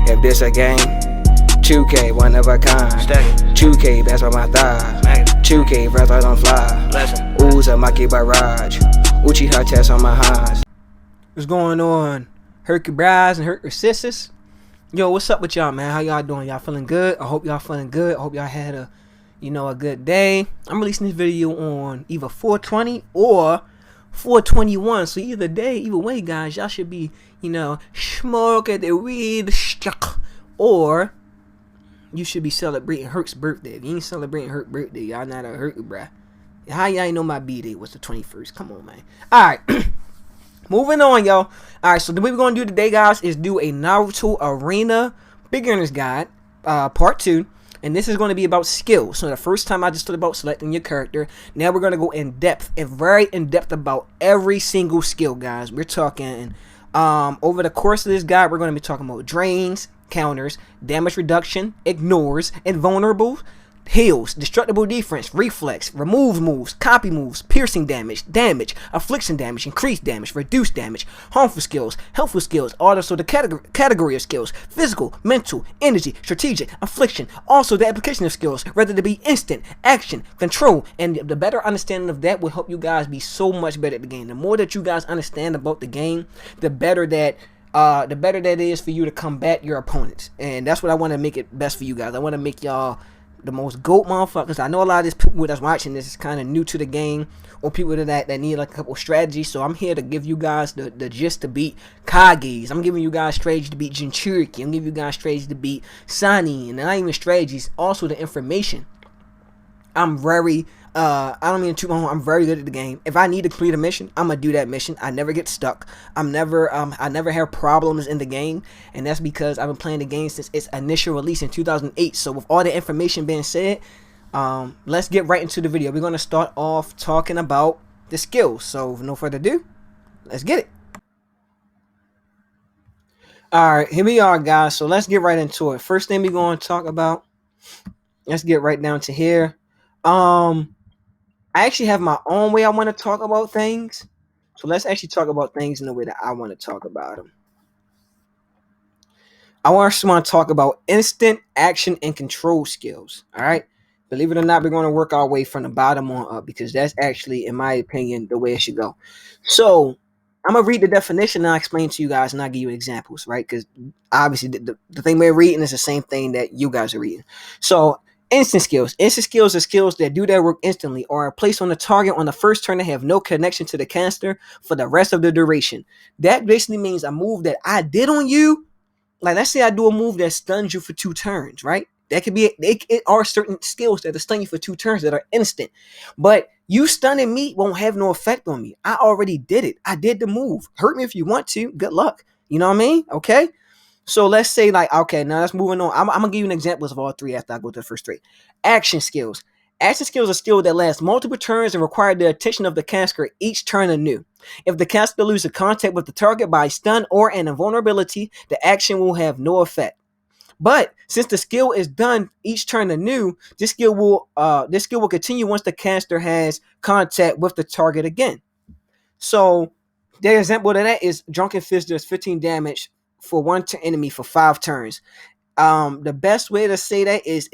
If this a game, 2K, one of a kind. 2K, that's on my thigh. 2K, breath I don't fly. Ooh's a Maki barrage. Uchiha test on my highs. What's going on? Hurt your bras and hurt your sisters. Yo, what's up with y'all, man? How y'all doing? Y'all feeling good? I hope y'all feeling good. I hope y'all had a good day. I'm releasing this video on either 420 or 421. So either day, either way, guys, y'all should be, smoking the weed stuck, or you should be celebrating Hurt's birthday. If you ain't celebrating Hurt's birthday, y'all not a Hurt, bruh. How y'all ain't know my B-Day was the 21st? Come on, man. Alright. Moving on, y'all. Alright, so the way we're going to do today, guys, is do a Naruto Arena Beginner's Guide, Part 2. And this is going to be about skills. So the first time I just talked about selecting your character. Now we're going to go in depth, and very in depth about every single skill, guys. We're talking, over the course of this guide, we're going to be talking about drains, counters, damage reduction, ignores, invulnerable, heals, destructible defense, reflex, removes moves, copy moves, piercing damage, affliction damage, increased damage, reduced damage, harmful skills, helpful skills, also the category of skills, physical, mental, energy, strategic, affliction, also the application of skills, whether to be instant, action, control, and the better understanding of that will help you guys be so much better at the game. The more that you guys understand about the game, the better that is for you to combat your opponents. And that's what I want to make it best for you guys. I want to make y'all the most GOAT motherfuckers. I know a lot of these people that's watching this is kind of new to the game, or people that need like a couple strategies. So I'm here to give you guys the gist to beat Kages. I'm giving you guys strategies to beat Jinchuriki. I'm giving you guys strategies to beat Sani, and not even strategies, also the information. I'm very I don't mean to I'm very good at the game. If I need to complete a mission, I'm gonna do that mission. I never get stuck. I never have problems in the game, and that's because I've been playing the game since its initial release in 2008. So with all the information being said, let's get right into the video. We're gonna start off talking about the skills. So with no further ado, let's get it. Alright, here we are, guys. So let's get right into it. First thing we're gonna talk about, let's get right down to here. I actually have my own way I want to talk about things. So let's actually talk about things in the way that I want to talk about them. I want to talk about instant action and control skills. All right. Believe it or not, we're going to work our way from the bottom on up, because that's actually, in my opinion, the way it should go. So I'm going to read the definition and I'll explain to you guys, and I'll give you examples, right? Because obviously the thing we're reading is the same thing that you guys are reading. So instant skills. Instant skills are skills that do their work instantly or are placed on the target on the first turn and have no connection to the caster for the rest of the duration. That basically means a move that I did on you. Like, let's say I do a move that stuns you for 2 turns, right? That could be, it are certain skills that stun you for 2 turns that are instant. But you stunning me won't have no effect on me. I already did it. I did the move. Hurt me if you want to. Good luck. You know what I mean? Okay? So let's say, like, okay, now let's moving on. I'm going to give you an examples of all 3 after I go to the first 3. Action skills. Action skills are skills that last multiple turns and require the attention of the caster each turn anew. If the caster loses contact with the target by a stun or an invulnerability, the action will have no effect. But since the skill is done each turn anew, this skill will continue once the caster has contact with the target again. So the example of that is Drunken Fist does 15 damage for 1 enemy for 5 turns. The best way to say that is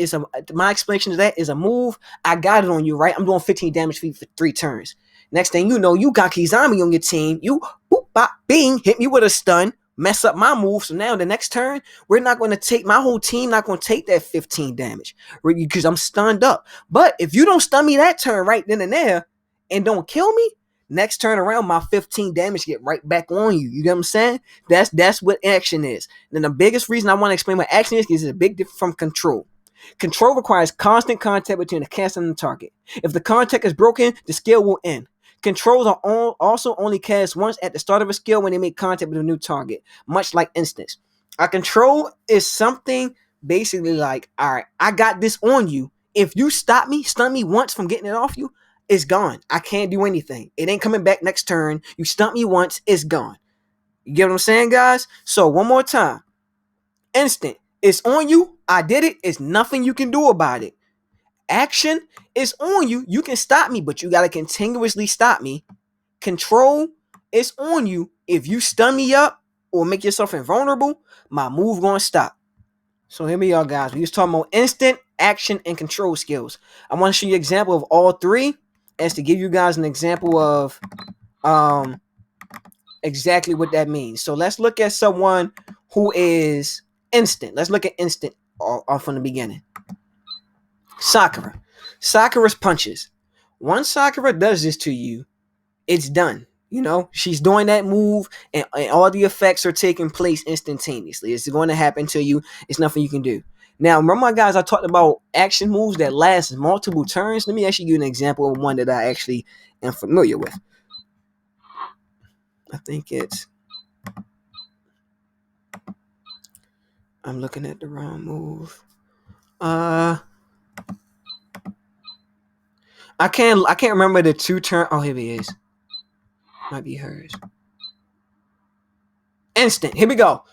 my explanation of that is a move. I got it on you, right? I'm doing 15 damage for 3 turns. Next thing you know, you got Kizami on your team. You boop, bop, bing, hit me with a stun, mess up my move. So now the next turn, we're not going to take, my whole team not going to take that 15 damage because I'm stunned up. But if you don't stun me that turn right then and there and don't kill me, next turn around, my 15 damage get right back on you. You get what I'm saying? That's what action is. And the biggest reason I want to explain what action is it's a big difference from control. Control requires constant contact between the caster and the target. If the contact is broken, the skill will end. Controls are also only cast once at the start of a skill when they make contact with a new target, much like instance. A control is something basically like, all right, I got this on you. If you stun me once from getting it off you, it's gone. I can't do anything. It ain't coming back next turn. You stunt me once, it's gone. You get what I'm saying, guys? So one more time. Instant. It's on you. I did it. It's nothing you can do about it. Action is on you. You can stop me, but you got to continuously stop me. Control is on you. If you stun me up or make yourself invulnerable, my move gonna stop. So here we are, guys. We was talking about instant action and control skills. I want to show you an example of all three, as to give you guys an example of um exactly what that means. So let's look at someone who is instant. Let's look at instant off from the beginning. Sakura. Sakura's punches. Once Sakura does this to you, it's done. You know, she's doing that move, and all the effects are taking place instantaneously. It's going to happen to you. It's nothing you can do. Now, remember, guys, I talked about action moves that last multiple turns. Let me actually give you an example of one that I actually am familiar with. I think it's. I'm looking at the wrong move. I can't remember the two turn. Oh, here he is. Might be hers. Instant. Here we go.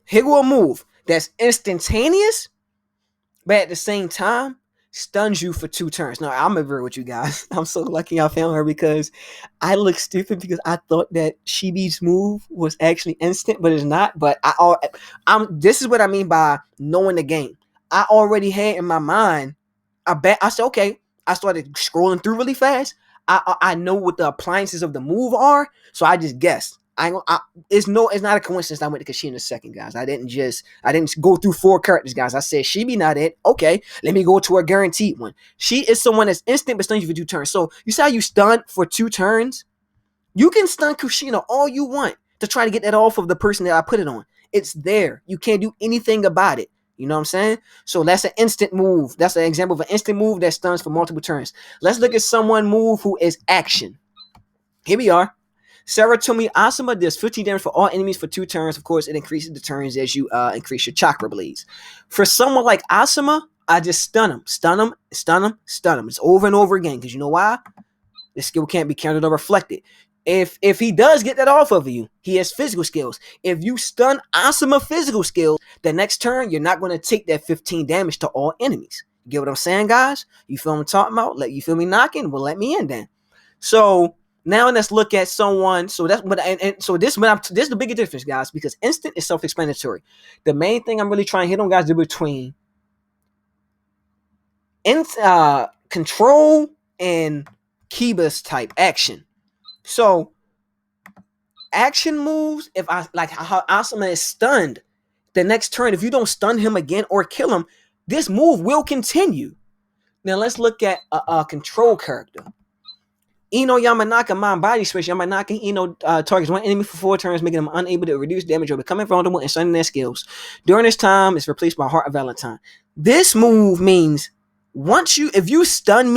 Here go a move that's instantaneous, but at the same time stuns you for 2 turns. Now, I'm agree with you guys. I'm so lucky I found her, because I look stupid because I thought that Shibi's move was actually instant, but it's not. But this is what I mean by knowing the game. I already had in my mind. I said, okay. I started scrolling through really fast. I know what the appliances of the move are, so I just guessed. It's not a coincidence I went to Kashina second, guys. I didn't go through 4 characters, guys. I said she be not it. Okay, let me go to a guaranteed one. She is someone that's instant but stuns you for 2 turns. So you see how you stun for 2 turns? You can stun Kushina all you want to try to get that off of the person that I put it on. It's there. You can't do anything about it. You know what I'm saying? So that's an instant move. That's an example of an instant move that stuns for multiple turns. Let's look at someone move who is action. Here we are. Saratomi Asuma does 15 damage for all enemies for 2 turns. Of course, it increases the turns as you increase your chakra bleeds. For someone like Asuma, I just stun him. It's over and over again. Because you know why? This skill can't be counted or reflected. If he does get that off of you, he has physical skills. If you stun Asuma physical skills, the next turn, you're not going to take that 15 damage to all enemies. You get what I'm saying, guys? You feel me talking about? You feel me knocking? Well, let me in then. So now let's look at someone. So that's what, so this is the bigger difference, guys, because instant is self-explanatory. The main thing I'm really trying to hit on, guys, is between control and Kiba's type action. So action moves, if I like how Asuma is stunned, the next turn, if you don't stun him again or kill him, this move will continue. Now let's look at a control character. Ino Yamanaka mind body switch. Yamanaka Ino targets one enemy for 4 turns, making them unable to reduce damage or becoming vulnerable and stunning their skills. During this time, it's replaced by Heart of Valentine. This move means if you stun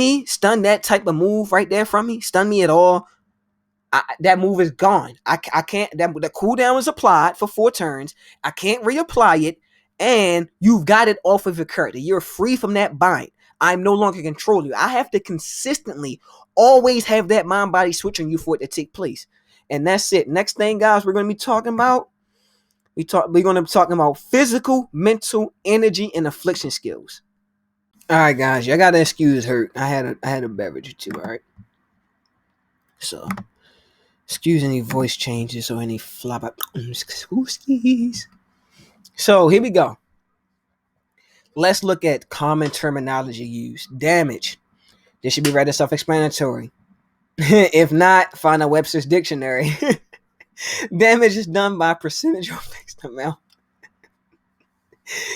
that type of move right there from me, stun me at all, that move is gone. I can't. The cooldown is applied for 4 turns. I can't reapply it, and you've got it off of your character. You're free from that bind. I'm no longer controlling you. I have to consistently always have that mind body switch on you for it to take place, and that's it. Next thing, guys, we're going to be talking about. We're going to be talking about physical, mental, energy, and affliction skills. All right, guys, y'all gotta excuse hurt. I had a beverage or two. All right, so. Excuse any voice changes or any flop up. So here we go. Let's look at common terminology used. Damage. This should be rather self-explanatory. If not, find a Webster's dictionary. Damage is done by percentage or fixed amount.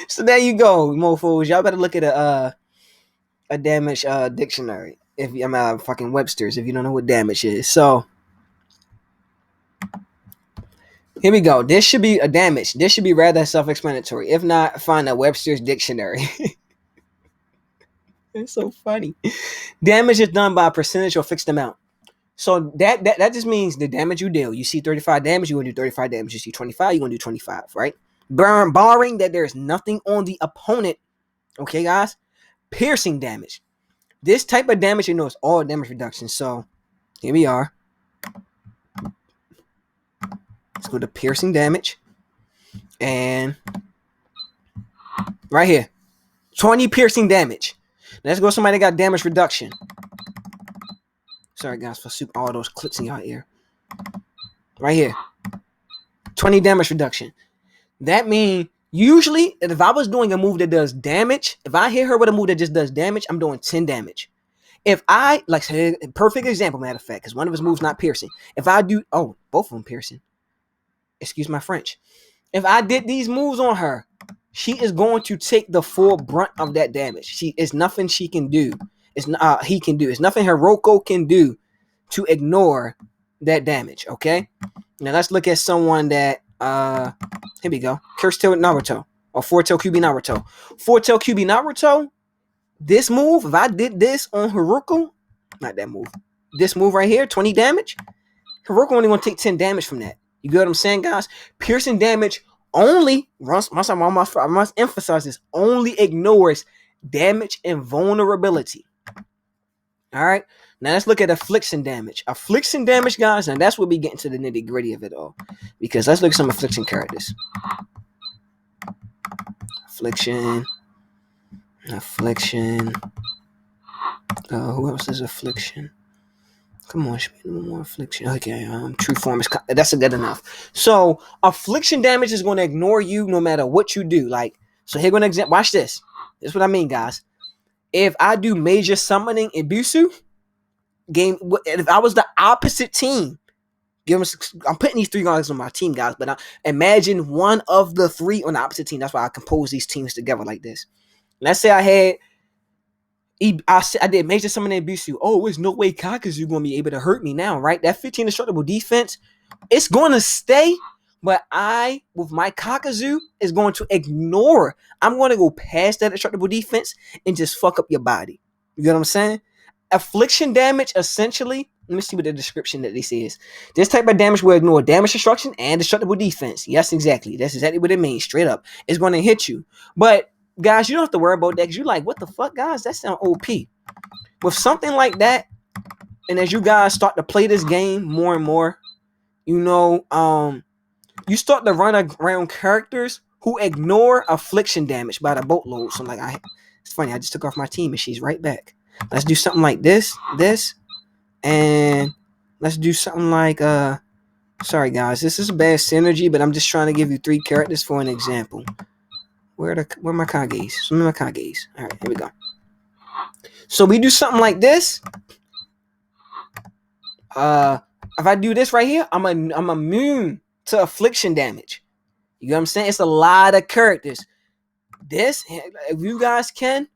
So there you go, mofos. Y'all better look at a damage dictionary. If I'm fucking Webster's, if you don't know what damage is. So here we go. This should be a damage. This should be rather self-explanatory. If not, find a Webster's dictionary. It's so funny. Damage is done by a percentage or fixed amount. So that just means the damage you deal. You see 35 damage, you're going to do 35 damage. You see 25, you're going to do 25, right? Barring that there's nothing on the opponent. Okay, guys? Piercing damage. This type of damage, is all damage reduction. So here we are. Let's go to piercing damage. And right here. 20 piercing damage. Let's go somebody that got damage reduction. Sorry, guys, for all those clicks in your ear. Right here. 20 damage reduction. That means Usually, if I was doing a move that does damage, if I hit her with a move that just does damage, I'm doing 10 damage. If I, like, perfect example, matter of fact, because one of his moves not piercing. If I do, oh, both of them piercing. Excuse my French. If I did these moves on her, she is going to take the full brunt of that damage. She is nothing she can do. He can do. It's nothing Hiroko can do to ignore that damage. Okay. Now let's look at someone that here we go. Curse Tail Naruto or Four Tail QB Naruto. Four Tail QB Naruto. This move, if I did this on Hiroko, not that move. This move right here, 20 damage. Hiroko only gonna take 10 damage from that. You get what I'm saying, guys? Piercing damage only, I must emphasize this, only ignores damage and vulnerability. All right. Now let's look at affliction damage. Affliction damage, guys, and that's where we get into the nitty gritty of it all. Because let's look at some affliction characters. Affliction. Who else is affliction? Come on, should be more affliction. Okay, true form is that's a good enough. So affliction damage is going to ignore you no matter what you do. Like, so here, going to example. Watch this. This is what I mean, guys. If I do major summoning Ibisu game, if I was the opposite team, I'm putting these three guys on my team, guys. But imagine one of the three on the opposite team. That's why I compose these teams together like this. Let's say I had. I did major summon Ibisu. Oh, there's no way Kakazu gonna be able to hurt me now, right? That 15 destructible defense, it's gonna stay, but I, with my Kakazu, is going to ignore. I'm gonna go past that destructible defense and just fuck up your body. You get what I'm saying? Affliction damage, essentially. Let me see what the description that this is. This type of damage will ignore damage destruction and destructible defense. Yes, exactly. That's exactly what it means. Straight up, it's gonna hit you, but guys, you don't have to worry about that because you're like, what the fuck, guys? That sounds OP. With something like that, and as you guys start to play this game more and more, you know, you start to run around characters who ignore affliction damage by the boatload. So, like, it's funny, I just took off my team and she's right back. Let's do something like this, and let's do something like, sorry, guys, this is a bad synergy, but I'm just trying to give you 3 characters for an example. Where are my Kages? Some of my Kages. All right, here we go. So we do something like this. If I do this right here, I'm immune to affliction damage. You know what I'm saying? It's a lot of characters. This, if you guys can,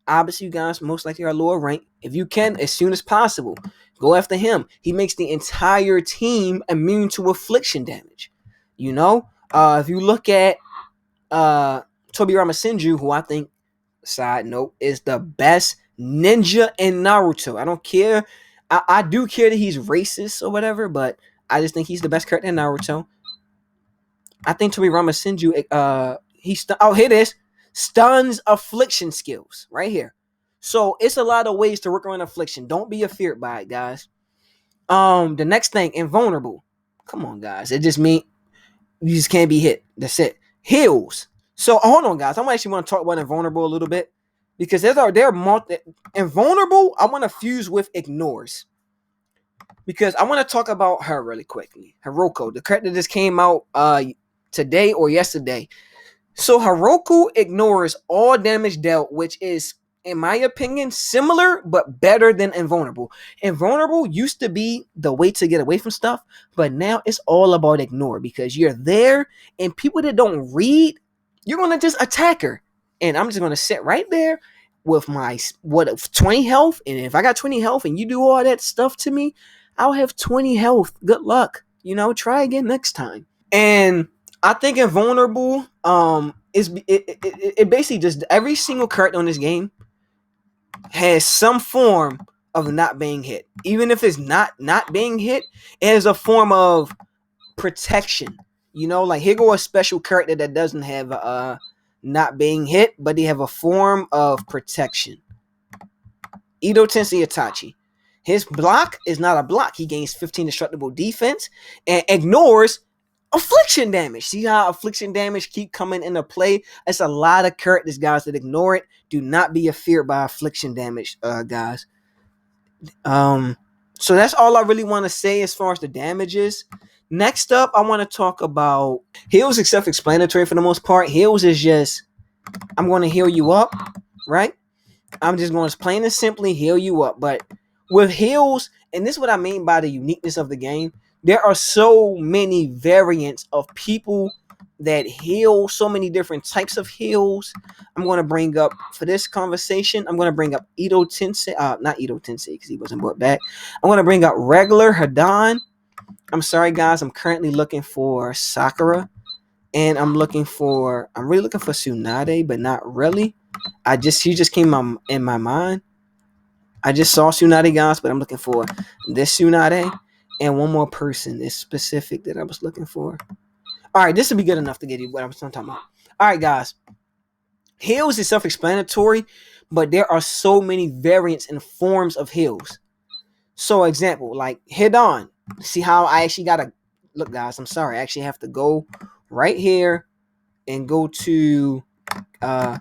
obviously you guys most likely are lower rank. If you can, as soon as possible, go after him. He makes the entire team immune to affliction damage. You know, if you look at Tobirama Senju, who I think, side note, is the best ninja in Naruto. I don't care. I do care that he's racist or whatever, but I just think he's the best character in Naruto. I think Tobirama Senju, here it is. Stuns affliction skills right here. So it's a lot of ways to work around affliction. Don't be afeared by it, guys. The next thing, invulnerable. Come on, guys. It just means you just can't be hit. That's it. Heals. So hold on, guys. I actually want to talk about invulnerable a little bit because they're multi invulnerable. I want to fuse with ignores because I want to talk about her really quickly. Hiroko, the character that just came out today or yesterday. So Hiroko ignores all damage dealt, which is, in my opinion, similar but better than invulnerable. Invulnerable used to be the way to get away from stuff, but now it's all about ignore because you're there and people that don't read, you're gonna just attack her, and I'm just gonna sit right there with my 20 health, and if I got 20 health and you do all that stuff to me, I'll have 20 health. Good luck. You know, try again next time. And I think invulnerable is it basically just every single character on this game has some form of not being hit. Even if it's not being hit, it has a form of protection. You know, like here go a special character that doesn't have not being hit, but they have a form of protection. Ito Tensei Itachi. His block is not a block. He gains 15 destructible defense and ignores affliction damage. See how affliction damage keep coming into play? It's a lot of characters, guys, that ignore it. Do not be afeared by affliction damage, guys. So that's all I really want to say as far as the damages. Next up, I want to talk about heals is self-explanatory for the most part. Heals is just I'm going to heal you up, right? I'm just going to plain and simply heal you up. But with heals, and this is what I mean by the uniqueness of the game, there are so many variants of people that heal, so many different types of heals. I'm going to bring up for this conversation, I'm going to bring up Ito Tensei, not Ito Tensei because he wasn't brought back. I'm going to bring up regular Hadan. I'm sorry, guys. I'm currently looking for Sakura, and I'm really looking for Tsunade, but not really. She just came in my mind. I just saw Tsunade, guys, but I'm looking for this Tsunade and one more person is specific that I was looking for. All right, this would be good enough to get you what I was talking about. All right, guys. Heals is self-explanatory, but there are so many variants and forms of heals. So, example, like Hidan. See how I actually gotta look, guys. I'm sorry. I actually have to go right here and go to and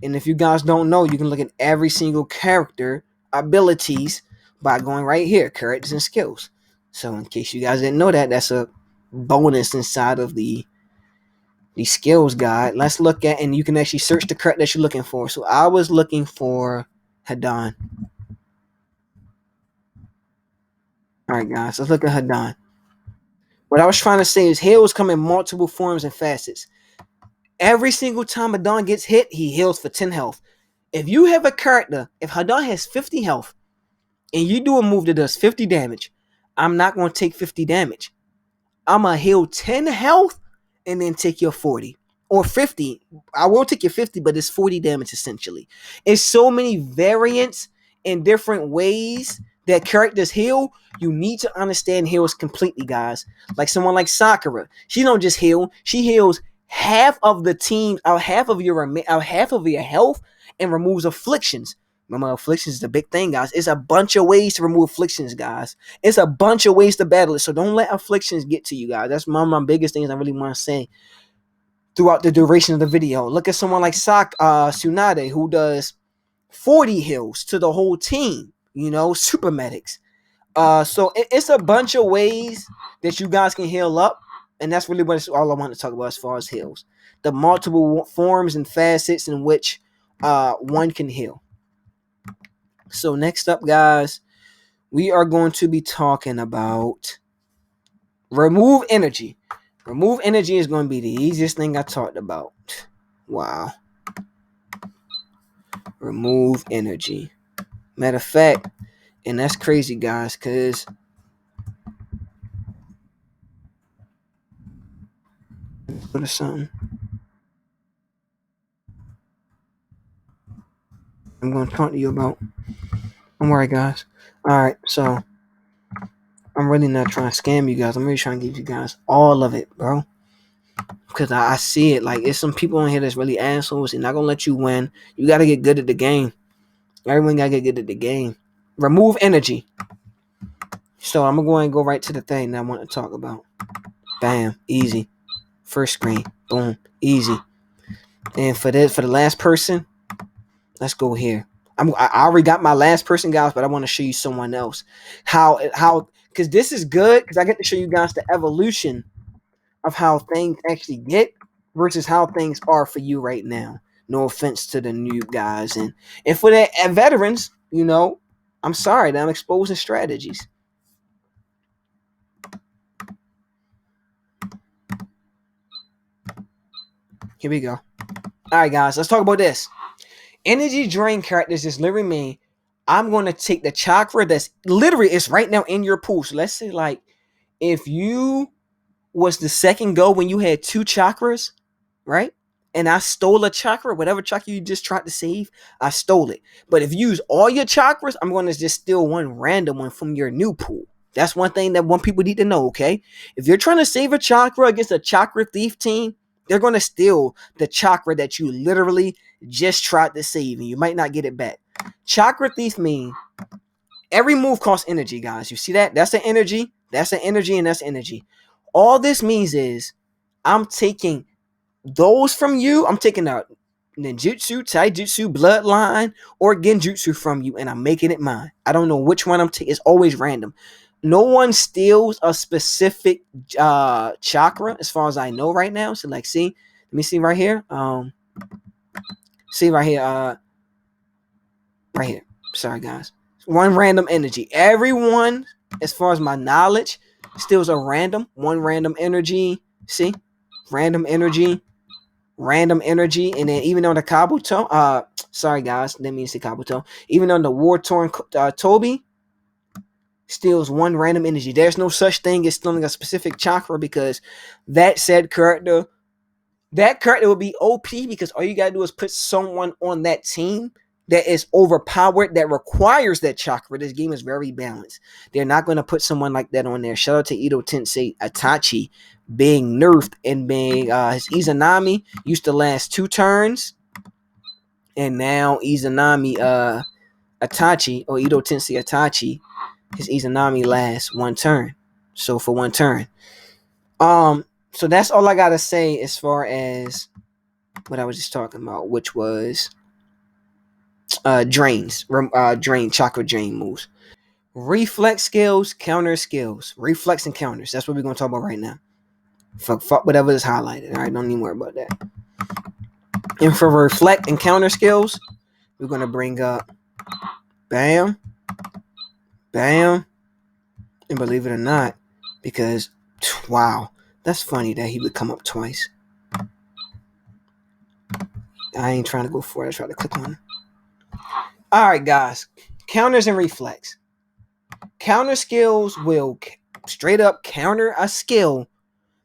if you guys don't know, you can look at every single character abilities by going right here, characters and skills. So in case you guys didn't know that, that's a bonus inside of the skills guide. Let's look at, and you can actually search the character that you're looking for. So I was looking for Hadan. All right, guys, let's look at Hadan. What I was trying to say is heals come in multiple forms and facets. Every single time Hadan gets hit, he heals for 10 health. If you have a character, if Hadan has 50 health, and you do a move that does 50 damage, I'm not going to take 50 damage. I'm going to heal 10 health and then take your 40 or 50. I will take your 50, but it's 40 damage essentially. It's so many variants in different ways that characters heal. You need to understand heals completely, guys. Like someone like Sakura, she don't just heal, she heals half of the team, half of your health, and removes afflictions. Remember, afflictions is the big thing, guys. It's a bunch of ways to remove afflictions, guys. It's a bunch of ways to battle it. So don't let afflictions get to you, guys. That's one of my biggest things I really want to say throughout the duration of the video. Look at someone like Tsunade, who does 40 heals to the whole team. You know, super medics. So it's a bunch of ways that you guys can heal up, and that's really what all I want to talk about as far as heals. The multiple forms and facets in which one can heal. So next up, guys, we are going to be talking about remove energy. Remove energy is going to be the easiest thing I talked about. Wow. Remove energy. Matter of fact, and that's crazy, guys, because what is something I'm going to talk to you about. Don't worry, guys. All right, so I'm really not trying to scam you guys. I'm really trying to give you guys all of it, bro. Because I see it. Like, there's some people on here that's really assholes and not going to let you win. You got to get good at the game. Everyone got to get good at the game. Remove energy. So I'm going to go right to the thing that I want to talk about. Bam. Easy. First screen. Boom. Easy. And for the last person, let's go here. I already got my last person, guys, but I want to show you someone else. How because this is good because I get to show you guys the evolution of how things actually get versus how things are for you right now. No offense to the new guys and for the veterans, you know, I'm sorry that I'm exposing strategies. Here we go. All right, guys, let's talk about this. Energy drain characters just literally mean I'm going to take the chakra that's literally it's right now in your pool. So let's say like if you was the second go when you had 2 chakras, right? And I stole a chakra, whatever chakra you just tried to save, I stole it. But if you use all your chakras, I'm going to just steal one random one from your new pool. That's one thing that one people need to know, okay? If you're trying to save a chakra against a chakra thief team, they're going to steal the chakra that you literally just tried to save, and you might not get it back. Chakra thief mean every move costs energy, guys. You see that? That's an energy. That's an energy, and that's energy. All this means is I'm taking those from you. I'm taking out ninjutsu, taijutsu, bloodline, or genjutsu from you, and I'm making it mine. I don't know which one I'm taking. It's always random. No one steals a specific chakra as far as I know right now. So like, see, let me see right here. See right here. Right here. Sorry, guys. One random energy. Everyone, as far as my knowledge, steals a one random energy. See, random energy, and then even on the Kabuto, sorry guys, didn't mean to say Kabuto. Even on the war torn Toby, steals one random energy. There's no such thing as stealing a specific chakra because that said character, will be OP because all you gotta do is put someone on that team that is overpowered that requires that chakra. This game is very balanced. They're not going to put someone like that on there. Shout out to Ito Tensei Itachi being nerfed and being his Izanami used to last 2 turns, and now Izanami Itachi or Ito Tensei Itachi, his Izanami lasts 1 turn. So for 1 turn. So that's all I gotta say as far as what I was just talking about, which was drain chakra drain moves. Reflex skills, counter skills, reflex and counters. That's what we're gonna talk about right now. Fuck whatever is highlighted. All right, don't even worry about that. And for reflect and counter skills, we're gonna bring up bam, bam, and believe it or not, because wow, that's funny that he would come up twice. I ain't trying to go for it. I try to click on it. All right, guys, counters and reflex. Counter skills will straight up counter a skill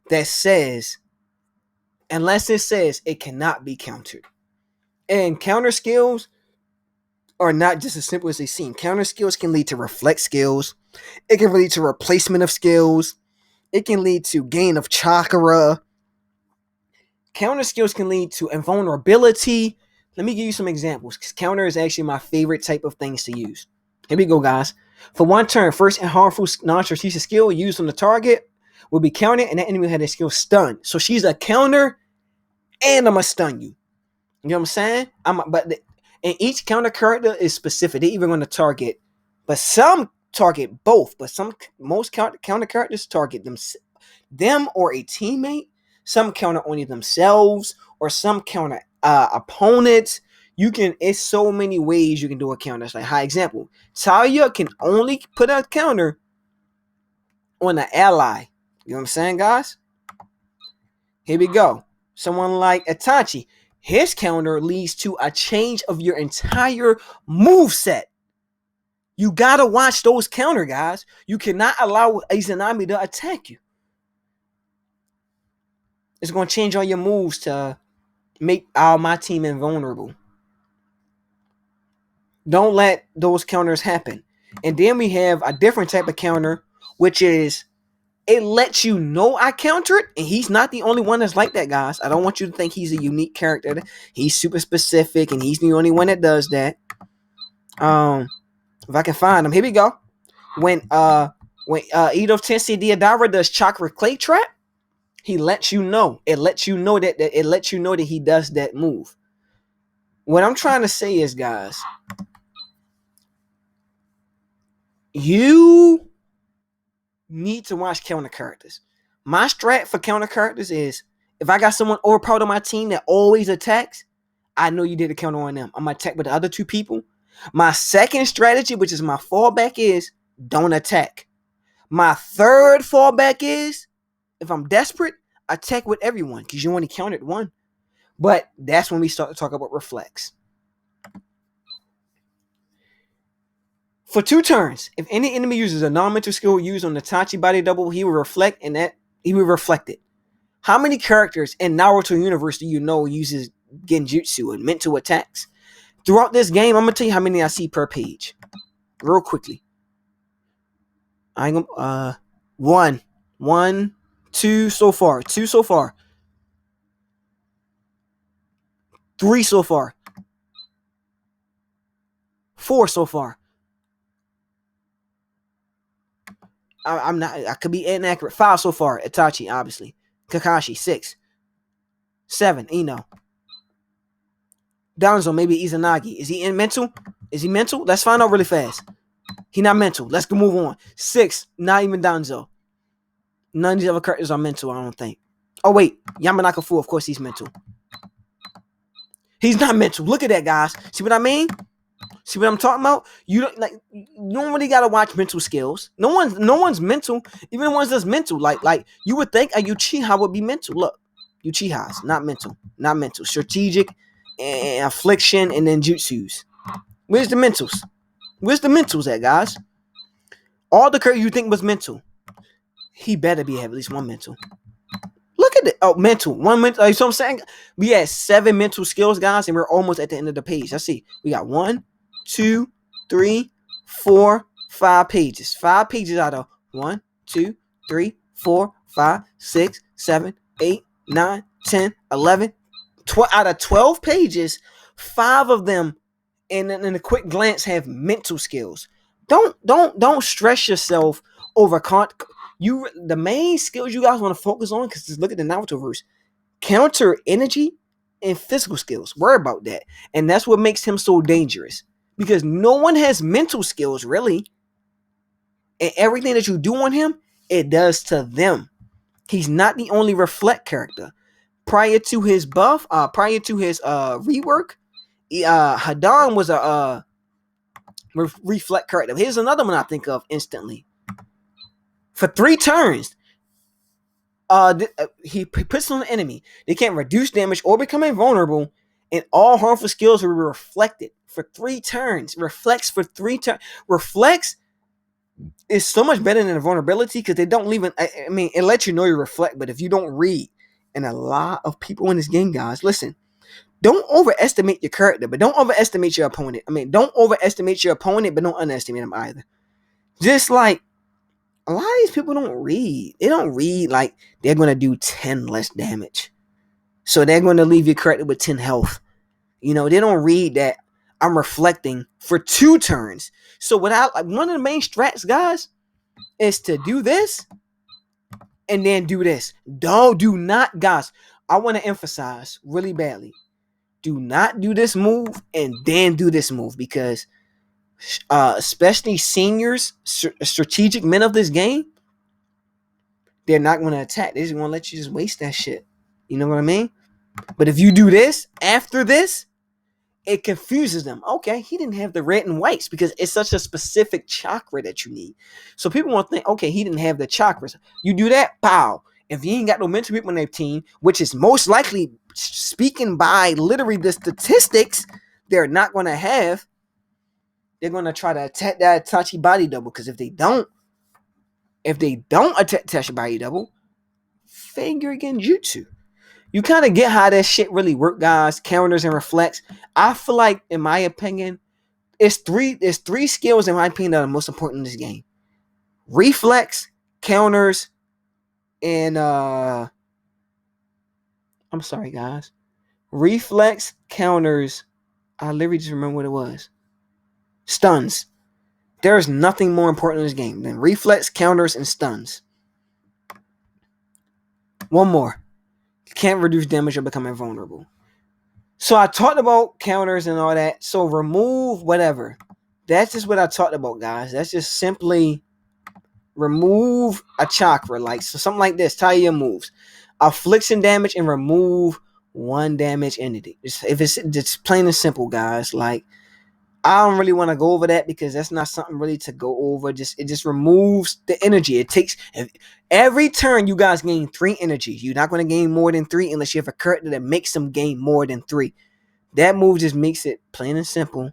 that says, unless it says it cannot be countered. And counter skills are not just as simple as they seem. Counter skills can lead to reflect skills. It can lead to replacement of skills. It can lead to gain of chakra. Counter skills can lead to invulnerability. Let me give you some examples, because counter is actually my favorite type of things to use. Here we go, guys. For 1 turn, first and harmful non-strategic skill used on the target will be countered, and that enemy will have their skill stunned. So she's a counter, and I'm gonna stun you. You know what I'm saying? And each counter character is specific. They're even going to target, but some target both. But most counter characters target them or a teammate. Some counter only themselves, or some counter opponents. It's so many ways you can do a counter. It's like, high example, Talia can only put a counter on an ally. You know what I'm saying, guys? Here we go. Someone like Itachi, his counter leads to a change of your entire move set. You gotta watch those counter, guys. You cannot allow Izanami to attack you. It's gonna change all your moves to make my team invulnerable. Don't let those counters happen. And then we have a different type of counter, which is it lets you know I counter it, and he's not the only one that's like that, guys. I don't want you to think he's a unique character. He's super specific, and he's the only one that does that. If I can find him, here we go. When Ito Tensei Deodara does Chakra Clay Trap, he lets you know. It lets you know that he does that move. What I'm trying to say is, guys, you need to watch counter characters. My strat for counter characters is, if I got someone overpowered on my team that always attacks, I know you did a counter on them. I'm gonna attack with the other 2 people. My second strategy, which is my fallback, is don't attack. My third fallback is, if I'm desperate, attack with everyone, because you only counted 1. But that's when we start to talk about reflex. For 2 turns, if any enemy uses a non-mental skill used on the Tachi body double, he will reflect, and that he will reflect it. How many characters in Naruto universe do you know uses genjutsu and mental attacks? Throughout this game, I'm gonna tell you how many I see per page, real quickly. I ain't gonna one, 2 so far, 2 so far, 3 so far, 4 so far. I'm not. I could be inaccurate. 5 so far. Itachi, obviously. Kakashi, 6, 7. Ino. Danzo, maybe Izanagi. Is he in mental? Is he mental? Let's find out really fast. He not mental. Let's go move on. 6, not even Danzo. None of these other characters are mental, I don't think. Oh, wait. Yamanaka Fu, of course he's mental. He's not mental. Look at that, guys. See what I mean? See what I'm talking about? You don't really gotta watch mental skills. No one's mental. Even the ones that's mental, like you would think a Uchiha would be mental. Look, Uchihas, not mental, not mental. Strategic, and affliction, and then jutsus. Where's the mentals? Where's the mentals at, guys? All the characters you think was mental, he better be have at least one mental. Look at it. Oh, mental. One mental. You know what I'm saying? We had 7 mental skills, guys, and we're almost at the end of the page. Let's see. We got 1, 2, 3, 4, 5 pages. 5 pages out of 1, 2, 3, 4, 5, 6, 7, 8, 9, 10, 11, 12. Out of 12 pages, 5 of them, in a quick glance, have mental skills. Don't stress yourself over the main skills you guys want to focus on, because just look at the Naruto verse. Counter energy and physical skills. Worry about that. And that's what makes him so dangerous. Because no one has mental skills, really. And everything that you do on him, it does to them. He's not the only reflect character. Prior to his buff, prior to his rework, Hadan was a reflect character. Here's another one I think of instantly. For 3 turns, he puts on the enemy. They can't reduce damage or become invulnerable, and all harmful skills will be reflected for 3 turns. Reflects for 3 turns. Reflects is so much better than invulnerability, because they don't leave it. I mean, it lets you know you reflect, but if you don't read, and a lot of people in this game, guys, listen, don't overestimate your character, but don't overestimate your opponent. I mean, don't overestimate your opponent, but don't underestimate him either. Just like, a lot of these people don't read. They don't read like they're going to do 10 less damage. So they're going to leave your character with 10 health. You know, they don't read that I'm reflecting for 2 turns. So without, like, one of the main strats, guys, is to do this and then do this. Do not, guys, I want to emphasize really badly. Do not do this move and then do this move, because especially seniors, strategic men of this game, they're not going to attack. They're just going to let you just waste that shit. You know what I mean? But if you do this after this, it confuses them. Okay, he didn't have the red and whites because it's such a specific chakra that you need. So people want to think, okay, he didn't have the chakras. You do that, pow. If you ain't got no mental people on their team, which is most likely, speaking by literally the statistics, they're not going to have, they're going to try to attack that Itachi body double, because if they don't attack Itachi body double, finger genjutsu. You kind of get how that shit really work, guys. Counters and reflects. I feel like, in my opinion, there's three skills, in my opinion, that are most important in this game. Reflex, counters, and I'm sorry, guys. Reflex, counters. I literally just remember what it was. Stuns. There's nothing more important in this game than reflex, counters, and stuns. One more. You can't reduce damage or become invulnerable. So I talked about counters and all that. So remove whatever. That's just what I talked about, guys. That's just simply remove a chakra. Like, so something like this. Tie your moves. Affliction damage and remove 1 damage entity. If it's just plain and simple, guys. Like, I don't really want to go over that, because that's not something really to go over. It just removes the energy. It takes every turn you guys gain 3 energy. You're not going to gain more than 3 unless you have a character that makes them gain more than 3. That move just makes it plain and simple.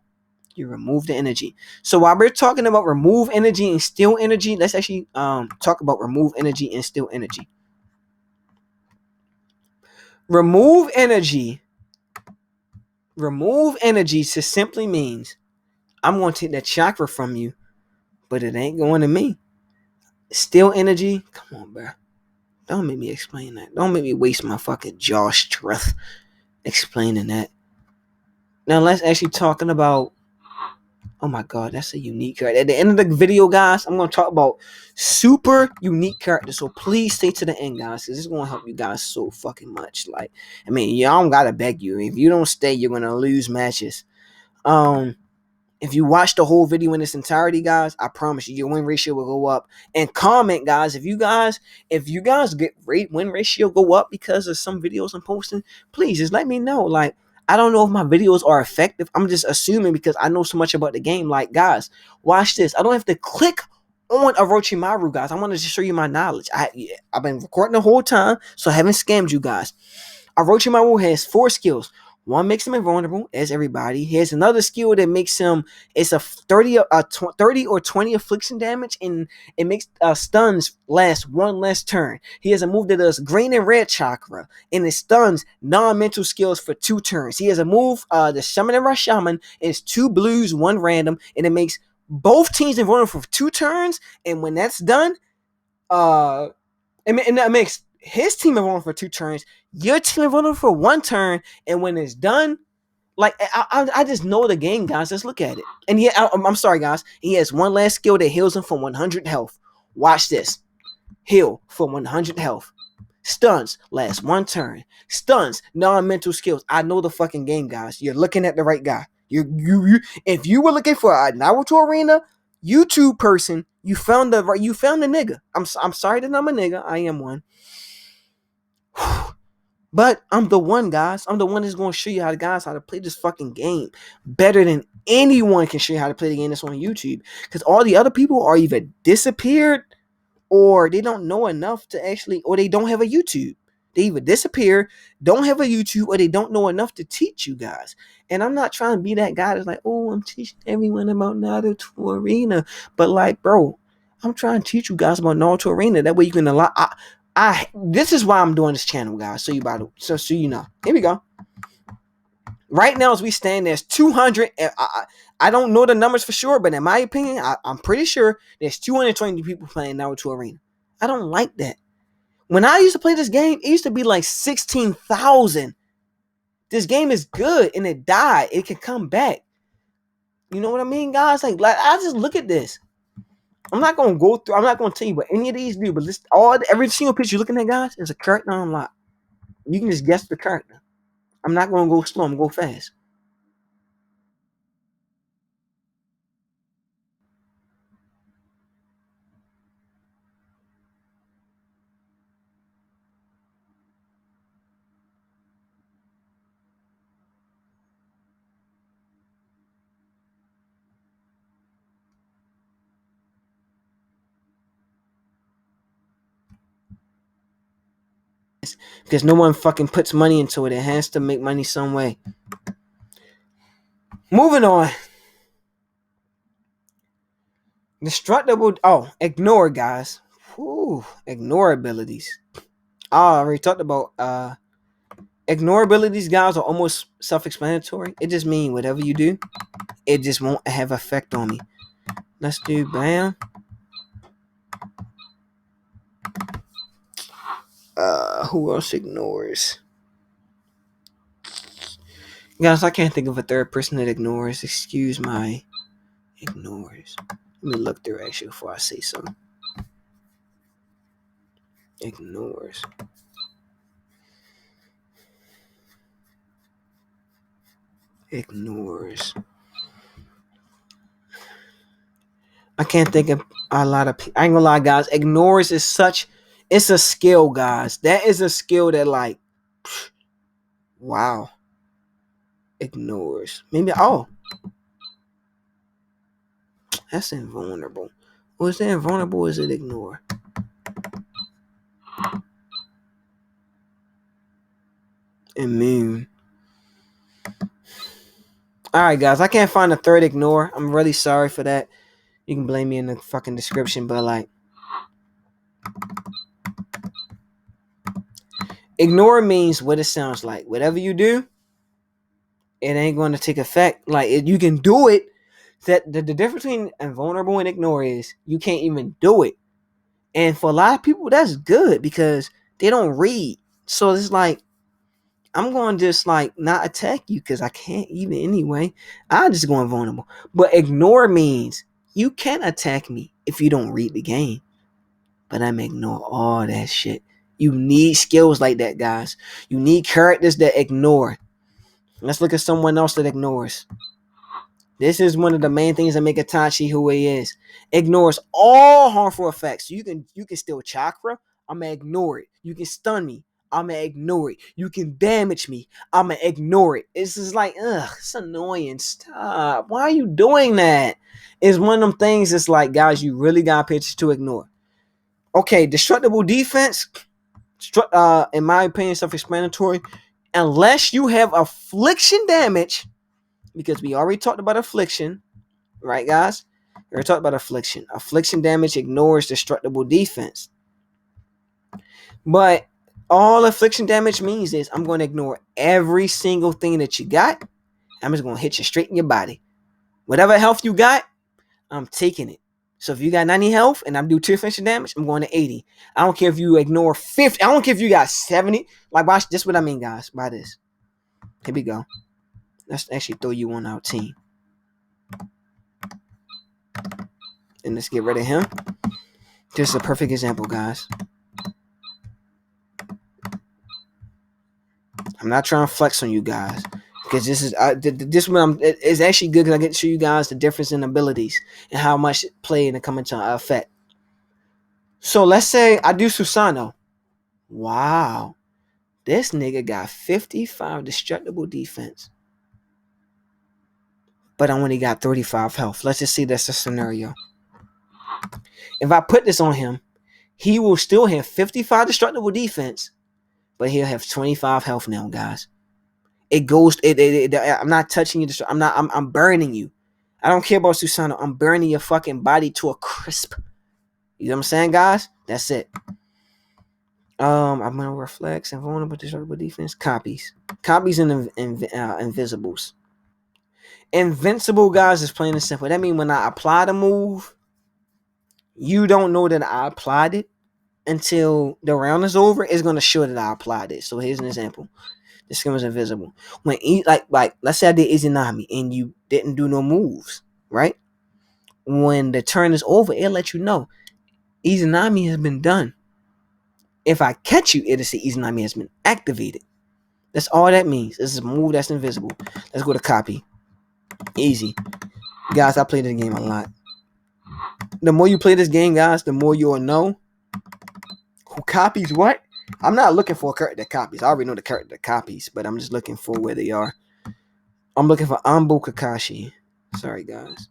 You remove the energy. So while we're talking about remove energy and steal energy, let's actually talk about remove energy and steal energy. Remove energy just simply means I'm going to take that chakra from you, but it ain't going to me. Steal energy? Come on, bro. Don't make me explain that. Don't make me waste my fucking jaw strength explaining that. Now let's actually talking about, oh my god, that's a unique character. At the end of the video, guys, I'm going to talk about super unique characters. So please stay to the end, guys, because this is going to help you guys so fucking much. Like, I mean, y'all don't got to beg you. If you don't stay, you're going to lose matches. If you watch the whole video in its entirety, guys, I promise you your win ratio will go up. And comment, guys, if you guys get win ratio go up because of some videos I'm posting, please just let me know. Like, I don't know if my videos are effective. I'm just assuming because I know so much about the game. Like, guys, watch this. I don't have to click on Orochimaru, guys. I wanted to show you my knowledge. I've been recording the whole time, so I haven't scammed you guys. Orochimaru has 4 skills. One makes him invulnerable, as everybody. He has another skill that makes him, it's a 30 or 20 affliction damage, and it makes stuns last one less turn. He has a move that does green and red chakra, and it stuns non-mental skills for 2 turns. He has a move, the Shaman and Rush Shaman, is 2 blues, 1 random, and it makes both teams invulnerable for 2 turns, and when that's done, and that makes his team invulnerable for 2 turns, your team invulnerable for 1 turn, and when it's done, like I just know the game, guys. Let's look at it. And I'm sorry, guys. He has one last skill that heals him from 100 health. Watch this. Heal from 100 health. Stuns last 1 turn. Stuns non-mental skills. I know the fucking game, guys. You're looking at the right guy. You. If you were looking for a Naruto Arena YouTube person, you found the nigga. I'm sorry that I'm a nigga. I am one. But I'm the one, guys. I'm the one that's going to show you how to play this fucking game better than anyone can show you how to play the game that's on YouTube. Because all the other people are either disappeared, or they don't know enough to actually, or they don't have a YouTube. They either disappear, don't have a YouTube, or they don't know enough to teach you guys. And I'm not trying to be that guy that's like, oh, I'm teaching everyone about Naruto Arena. But like, bro, I'm trying to teach you guys about Naruto Arena. That way you can allow. This is why I'm doing this channel, guys. So you know. Here we go. Right now, as we stand, there's 200. I don't know the numbers for sure, but in my opinion, I'm pretty sure there's 220 people playing Naruto Arena. I don't like that. When I used to play this game, it used to be like 16,000. This game is good, and it died. It can come back. You know what I mean, guys? Like I just look at this. I'm not gonna go through. I'm not gonna tell you what any of these do, but every single picture you're looking at, guys, is a character unlocked. You can just guess the character. I'm not gonna go slow. I'm gonna go fast. Because no one fucking puts money into it. It has to make money some way. Moving on. Destructible. Oh, ignore, guys. Whew, ignore abilities. I already talked about ignore abilities, guys, are almost self-explanatory. It just means whatever you do, it just won't have effect on me. Let's do bam. Who else ignores? Guys, I can't think of a third person that ignores. Excuse my ignores. Let me look through actually before I say something. Ignores. Ignores. I can't think of a lot of people. I ain't gonna lie, guys. Ignores is such. It's a skill, guys. That is a skill that, like, wow. Ignores. Maybe. Oh, that's invulnerable. Was that invulnerable? Or is it ignore? Immune. All right, guys. I can't find a third ignore. I'm really sorry for that. You can blame me in the fucking description, but like, ignore means what it sounds like. Whatever you do, it ain't going to take effect. Like, you can do it. That the difference between invulnerable and ignore is you can't even do it. And for a lot of people, that's good because they don't read. So it's like, I'm going to just like not attack you because I can't even anyway. I just go invulnerable. But ignore means you can't attack me if you don't read the game. But I'm ignore all that shit. You need skills like that, guys. You need characters that ignore. Let's look at someone else that ignores. This is one of the main things that make Itachi who he is. Ignores all harmful effects. You can steal chakra. I'm gonna ignore it. You can stun me. I'm gonna ignore it. You can damage me. I'm gonna ignore it. It's just like, ugh, it's annoying. Stop. Why are you doing that? It's one of them things. It's like, guys, you really got pitches to ignore. Okay, destructible defense. In my opinion, self-explanatory. Unless you have affliction damage, because we already talked about affliction, right, guys? We already talked about affliction. Affliction damage ignores destructible defense. But all affliction damage means is I'm going to ignore every single thing that you got. I'm just going to hit you straight in your body. Whatever health you got, I'm taking it. So if you got 90 health and I'm do 2 affliction damage, I'm going to 80. I don't care if you ignore 50. I don't care if you got 70. Like, watch this. What I mean, guys, by this. Here we go. Let's actually throw you on our team. And let's get rid of him. This is a perfect example, guys. I'm not trying to flex on you guys, because this is one. It's actually good because I get to show you guys the difference in abilities and how much play and come into effect. So let's say I do Susanoo. Wow, this nigga got 55 destructible defense, but I only got 35 health. Let's just see that's a scenario. If I put this on him, he will still have 55 destructible defense, but he'll have 25 health now, guys. It goes. I'm not touching you. I'm burning you. I don't care about Susanoo. I'm burning your fucking body to a crisp. You know what I'm saying, guys? That's it. I'm gonna reflex and vulnerable destructible defense. Copies and invisibles. Invincible, guys, is plain and simple. That means when I apply the move, you don't know that I applied it until the round is over. It's gonna show that I applied it. So here's an example. The skin was invisible. When like let's say I did Izanami and you didn't do no moves, right? When the turn is over, it'll let you know Izanami has been done. If I catch you, it'll say Izanami has been activated. That's all that means. This is a move that's invisible. Let's go to copy. Easy. Guys, I play this game a lot. The more you play this game, guys, the more you'll know who copies what. I'm not looking for a character that copies. I already know the character that copies, but I'm just looking for where they are. I'm looking for Ambo Kakashi. Sorry, guys.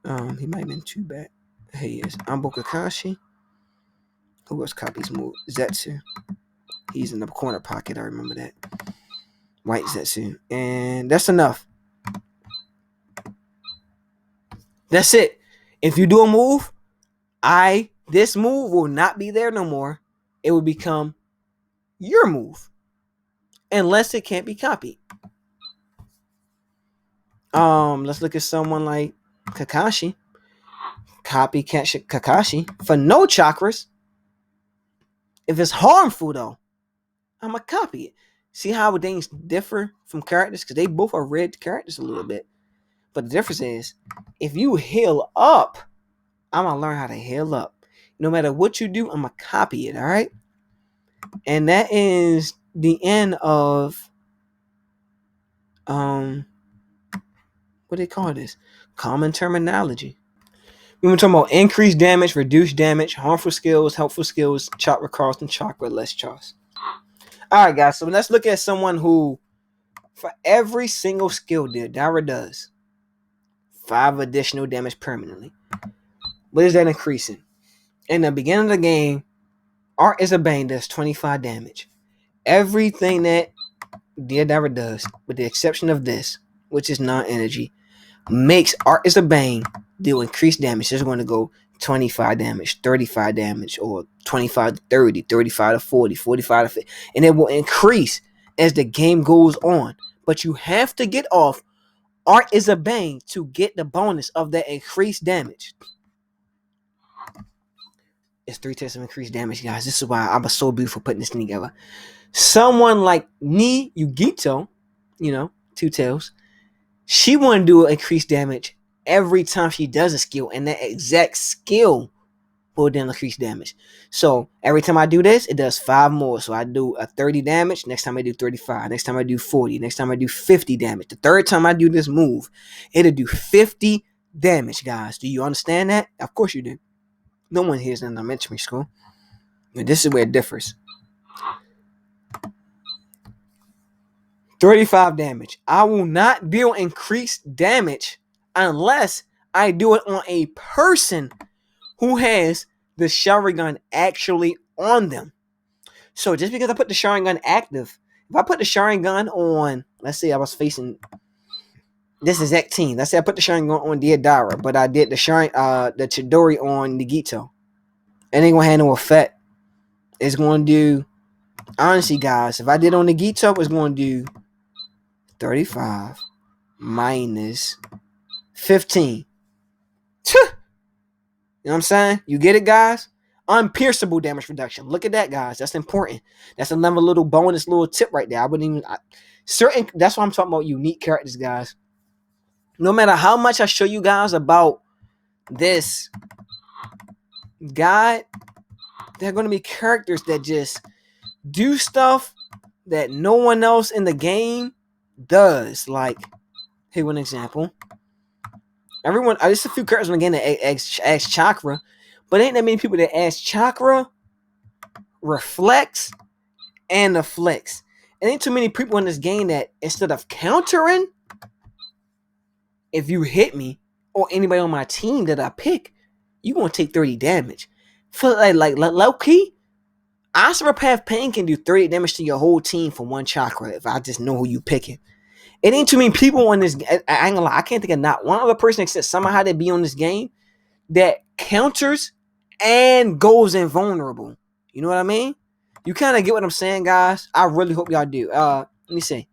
He might have been too bad. Hey, he is Ambo Kakashi. Who else copies move? Zetsu. He's in the corner pocket. I remember that. White Zetsu. And that's enough. That's it. If you do a move, this move will not be there no more. It will become your move. Unless it can't be copied. Let's look at someone like Kakashi. Copy Kakashi for no chakras. If it's harmful though, I'm gonna copy it. See how things differ from characters? Because they both are red characters a little bit. But the difference is, if you heal up, I'm gonna learn how to heal up. No matter what you do, I'm gonna copy it, alright? And that is the end of what do they call this? Common terminology. We were talking about increased damage, reduced damage, harmful skills, helpful skills, chakra cost, and chakra less cost. Alright, guys, so let's look at someone who, for every single skill Dara does, 5 additional damage permanently. What is that increasing? In the beginning of the game, Art is a Bane does 25 damage. Everything that Dara does, with the exception of this, which is non-energy, makes Art is a Bane do increased damage. It's going to go 25 damage, 35 damage, or 25 to 30, 35 to 40, 45 to 50. And it will increase as the game goes on. But you have to get off Art is a Bane to get the bonus of that increased damage. It's 3 tests of increased damage, guys. This is why I'm so beautiful putting this thing together. Someone like Ni Yugito, 2 tails, she want to do increased damage every time she does a skill, and that exact skill will then increase damage. So every time I do this, it does 5 more. So I do a 30 damage. Next time I do 35. Next time I do 40. Next time I do 50 damage. The third time I do this move, it'll do 50 damage, guys. Do you understand that? Of course you do. No one here is in elementary school. And this is where it differs. 35 damage. I will not deal increased damage unless I do it on a person who has the Sharingan actually on them. So just because I put the Sharingan active, if I put the Sharingan on, let's say I was facing, this is Ect. Let's say I put the Sharingan on Deodara, but I did the Chidori on Nagito. It ain't gonna have no effect. It's gonna do, honestly guys, if I did on Nagito, it's gonna do 35 minus 15. You know what I'm saying? You get it, guys? Unpierceable damage reduction. Look at that, guys. That's important. That's another little bonus, little tip right there. I wouldn't even that's why I'm talking about unique characters, guys. No matter how much I show you guys about this guide, there are going to be characters that just do stuff that no one else in the game does. Like, here one example. Everyone, there's a few characters in the game that ask Chakra, but ain't that many people that ask Chakra, Reflects, and the Flex. And ain't too many people in this game that instead of countering, if you hit me or anybody on my team that I pick, you gonna take 30 damage. For like low key, Asura Path Pain can do 30 damage to your whole team for one chakra if I just know who you picking. It ain't too many people on this. I ain't gonna lie, I can't think of not one other person except somehow they be on this game that counters and goes invulnerable. You know what I mean? You kind of get what I'm saying, guys. I really hope y'all do. Let me see.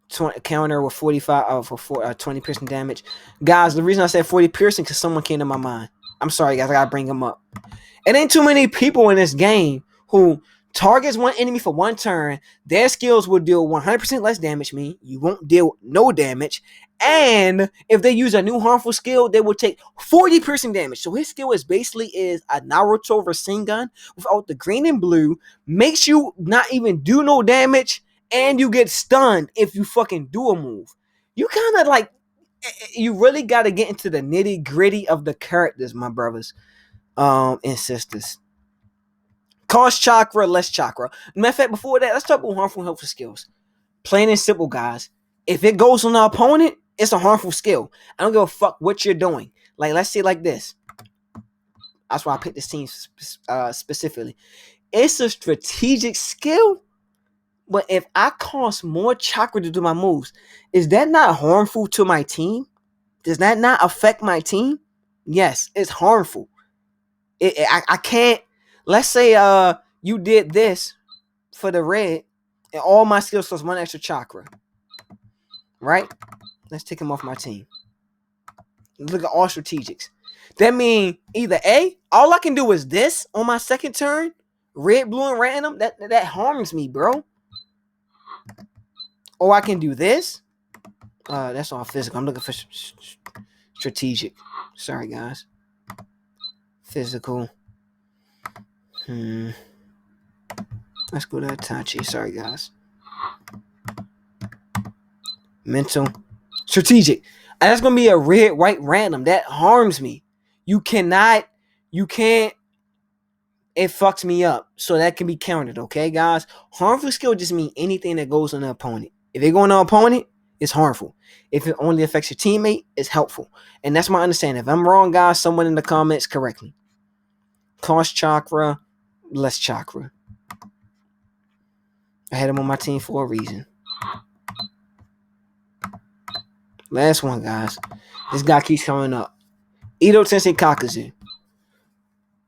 20 counter with 45 for 20 piercing damage. Guys, the reason I said 40 piercing because someone came to my mind. I'm sorry, guys. I gotta bring them up. It ain't too many people in this game who targets one enemy for one turn. Their skills will deal 100% less damage. Mean you won't deal no damage. And if they use a new harmful skill, they will take 40 piercing damage. So his skill is basically a Naruto Rasengan without the green and blue. Makes you not even do no damage. And you get stunned if you fucking do a move. You kind of like, you really got to get into the nitty gritty of the characters, my brothers and sisters. Cost chakra, less chakra. Matter of fact, before that, let's talk about harmful and helpful skills. Plain and simple, guys. If it goes on the opponent, it's a harmful skill. I don't give a fuck what you're doing. Like, let's say like this. That's why I picked this team specifically. It's a strategic skill. But if I cost more chakra to do my moves, is that not harmful to my team? Does that not affect my team? Yes, it's harmful. I can't. Let's say you did this for the red, and all my skills plus 1 extra chakra. Right? Let's take him off my team. Look at all strategics. That means either A, all I can do is this on my second turn, red, blue, and random. That harms me, bro. Or I can do this. That's all physical. I'm looking for strategic. Sorry, guys. Physical. Let's go to Itachi. Sorry, guys. Mental. Strategic. And that's going to be a red, white, random. That harms me. You can't. It fucks me up. So that can be counted, okay, guys? Harmful skill just means anything that goes on the opponent. If it goes on the opponent, it's harmful. If it only affects your teammate, it's helpful. And that's my understanding. If I'm wrong, guys, someone in the comments correct me. Cost chakra, less chakra. I had him on my team for a reason. Last one, guys. This guy keeps coming up. Edo Tensei Kakuzu.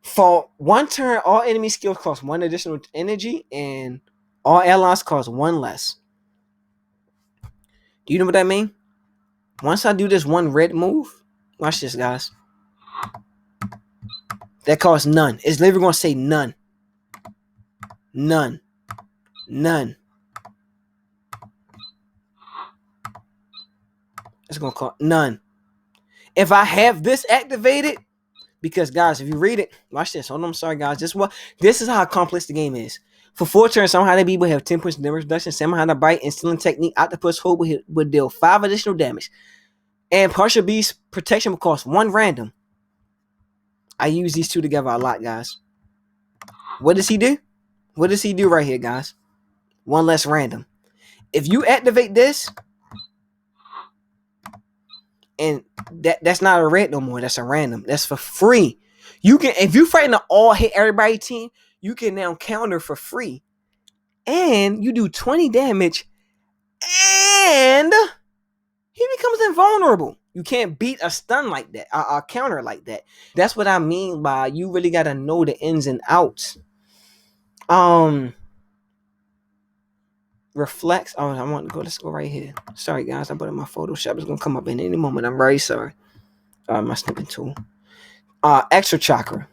For one turn, all enemy skills cost 1 additional energy, and all allies cost 1 less. Do you know what that means? Once I do this one red move, watch this, guys. That costs none. It's literally going to say none. None. None. It's going to cost none. If I have this activated, because guys, if you read it, watch this. Hold on, I'm sorry, guys. This is how complex the game is. For 4 turns, somehow the beat will have 10 points damage reduction. Somehow the bite and stealing technique octopus hold would deal 5 additional damage. And partial beast protection will cost 1 random. I use these two together a lot, guys. What does he do? What does he do right here, guys? 1 less random. If you activate this, and that's not a red no more, that's a random. That's for free. You can, if you fighting an all hit everybody team, you can now counter for free. And you do 20 damage, and he becomes invulnerable. You can't beat a stun like that, a counter like that. That's what I mean by you really gotta know the ins and outs. Reflects. Oh, I want to go. Let's go right here. Sorry, guys. I put in my Photoshop. It's gonna come up in any moment. I'm very sorry. My snipping tool. Extra chakra.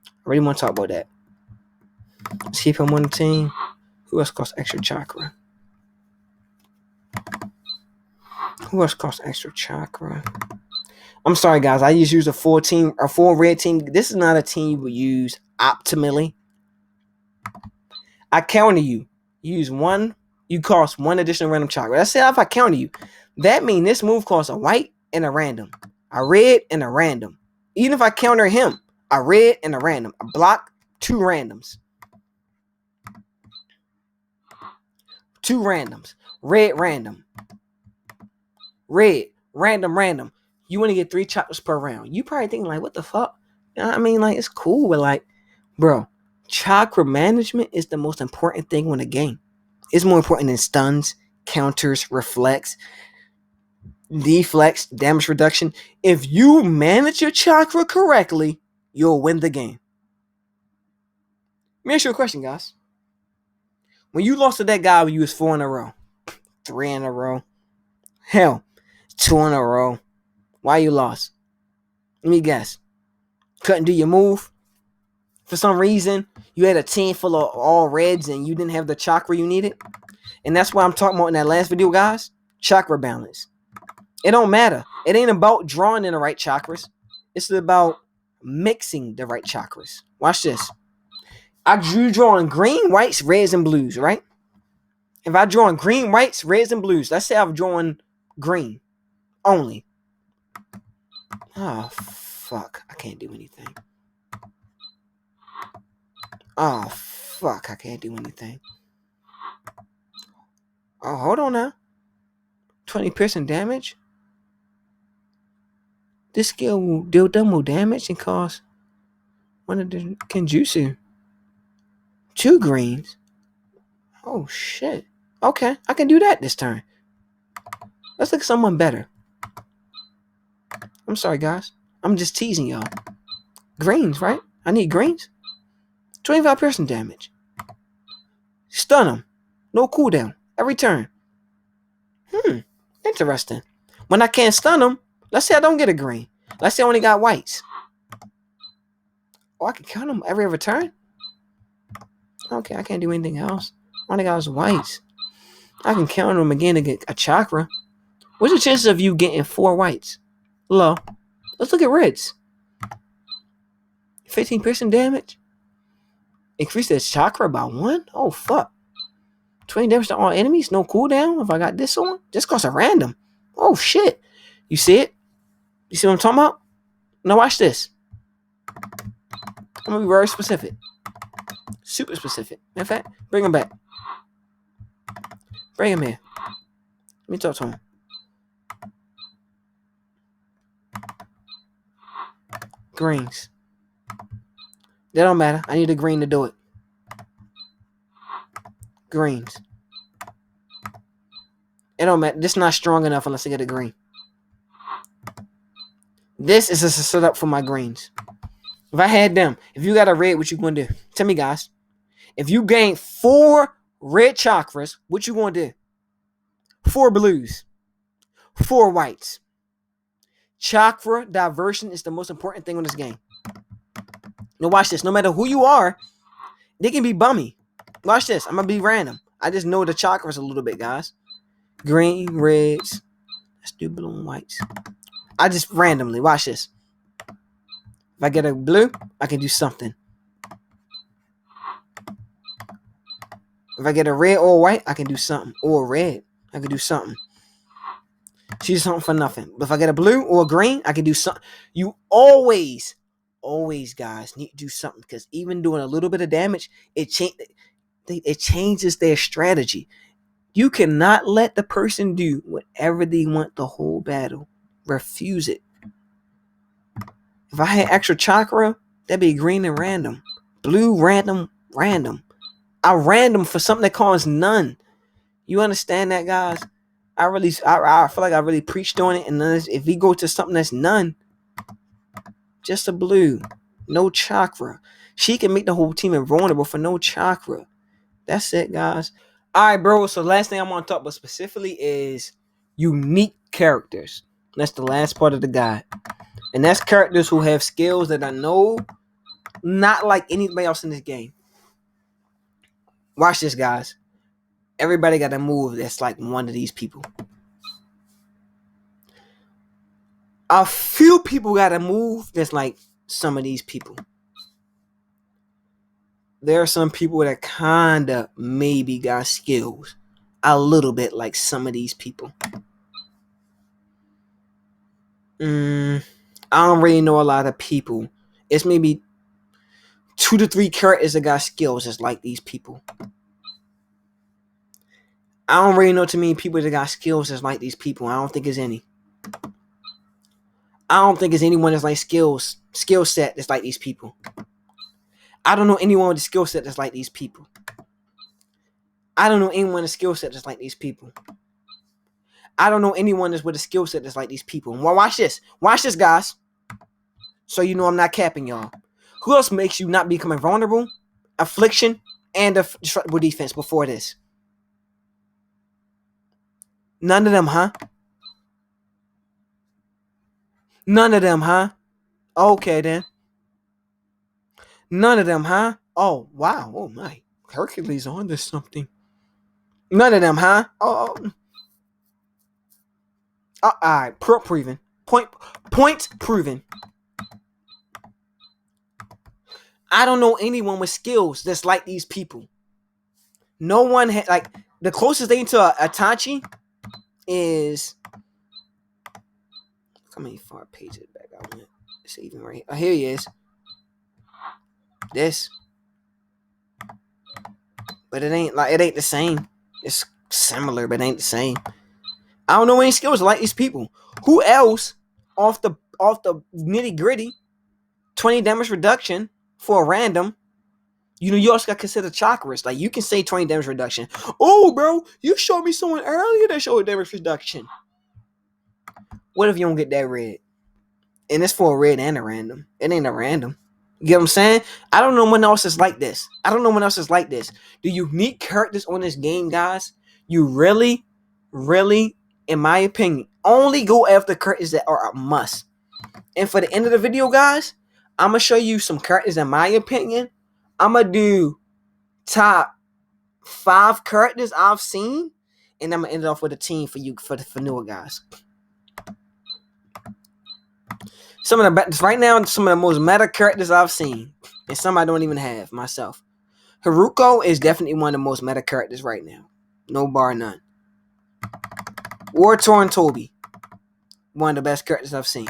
I really want to talk about that. Let's keep him on the team. Who else costs extra chakra? Who else costs extra chakra? I'm sorry, guys. I just use a full red team. This is not a team you would use optimally. I counter you. You use 1. You cost 1 additional random chakra. Let's say if I counter you, that means this move costs a white and a random, a red and a random. Even if I counter him, a red and a random. I block 2 randoms. 2 randoms. Red, random. Red, random. You want to get 3 chakras per round. You probably thinking like, what the fuck? You know what I mean? Like, it's cool, but like, bro, chakra management is the most important thing in the game. It's more important than stuns, counters, reflects, deflects, damage reduction. If you manage your chakra correctly, you'll win the game. Let me ask you a question, guys. When you lost to that guy when you was 4 in a row, 3 in a row, hell, 2 in a row, why you lost? Let me guess. Couldn't do your move? For some reason, you had a team full of all reds and you didn't have the chakra you needed? And that's why I'm talking about in that last video, guys. Chakra balance. It don't matter. It ain't about drawing in the right chakras. It's about mixing the right chakras. Watch this. I drew drawing green, whites, reds, and blues, right? If I draw in green, whites, reds, and blues, let's say I've drawn green only. Oh, fuck. I can't do anything. Oh, fuck. I can't do anything. Oh, hold on now. 20 piercing damage? This skill will deal double damage and cause 1 of the Kenjutsu. 2 greens. Oh, shit. Okay, I can do that this turn. Let's look at someone better. I'm sorry, guys. I'm just teasing y'all. Greens, right? I need greens. 25 piercing damage. Stun him. No cooldown. Every turn. Interesting. When I can't stun him, let's say I don't get a green. Let's say I only got whites. Oh, I can count them every other turn? Okay, I can't do anything else. I only got whites. I can count them again to get a chakra. What's the chances of you getting 4 whites? Low. Let's look at reds. 15 piercing damage. Increase the chakra by 1? Oh, fuck. 20 damage to all enemies. No cooldown. If I got this on, just costs a random. Oh, shit. You see it? You see what I'm talking about? Now watch this. I'm going to be very specific. Super specific. In fact, bring him back. Bring him here. Let me talk to him. Greens. That don't matter. I need a green to do it. Greens. It don't matter. This is not strong enough unless I get a green. This is a setup for my greens. If I had them, if you got a red, what you gonna do? Tell me, guys. If you gain 4 red chakras, what you gonna do? 4 blues. 4 whites. Chakra diversion is the most important thing in this game. Now watch this. No matter who you are, they can be bummy. Watch this. I'm gonna be random. I just know the chakras a little bit, guys. Green, reds. Let's do blue and whites. I just randomly, watch this. If I get a blue, I can do something. If I get a red or a white, I can do something. Or a red, I can do something. She do something for nothing. But if I get a blue or a green, I can do something. You always, guys, need to do something. Because even doing a little bit of damage, it changes their strategy. You cannot let the person do whatever they want the whole battle. Refuse it. If I had extra chakra, that'd be green and random. Blue, random. I random for something that costs none. You understand that, guys? I feel like I really preached on it. And then if we go to something that's none, just a blue, no chakra, she can make the whole team invulnerable for no chakra. That's it, guys. All right, bro. So last thing I want to talk about specifically is unique characters. That's the last part of the guide. And that's characters who have skills that I know not like anybody else in this game. Watch this, guys. Everybody got a move that's like one of these people. A few people got a move that's like some of these people. There are some people that kinda maybe got skills a little bit like some of these people. I don't really know a lot of people. It's maybe 2 to 3 characters that got skills that's like these people. I don't really know too many people that got skills that's like these people. I don't think there's any. I don't think there's anyone that's like skill set that's like these people. I don't know anyone with a skill set that's like these people. I don't know anyone with a skill set that's like these people. I don't know anyone that's with a skill set that's like these people. Well, watch this. Watch this, guys. So you know I'm not capping y'all. Who else makes you not become invulnerable? Affliction and a destructible defense before this. None of them, huh? None of them, huh? Okay, then. None of them, huh? Oh, wow. Oh, my. Hercules on to something. None of them, huh? Oh. All right. Proven. Point proven. I don't know anyone with skills that's like these people. No one had, like, the closest thing to a Itachi is, how many far pages back I went? It's even right. Oh, here he is. This. But it ain't the same. It's similar, but it ain't the same. I don't know any skills like these people. Who else off the nitty gritty, 20 damage reduction for a random? You know, you also got to consider chakras. Like, you can say 20 damage reduction. Oh, bro, you showed me someone earlier that showed damage reduction. What if you don't get that red? And it's for a red and a random. It ain't a random. You get what I'm saying? I don't know one else is like this. The unique characters on this game, guys, you really, in my opinion, only go after characters that are a must. And for the end of the video, guys, I'm going to show you some characters in my opinion. I'm going to do top 5 characters I've seen. And I'm going to end it off with a team for you, for newer guys. Some of the most meta characters I've seen. And some I don't even have myself. Haruko is definitely one of the most meta characters right now. No bar none. War Torn Toby. One of the best characters I've seen.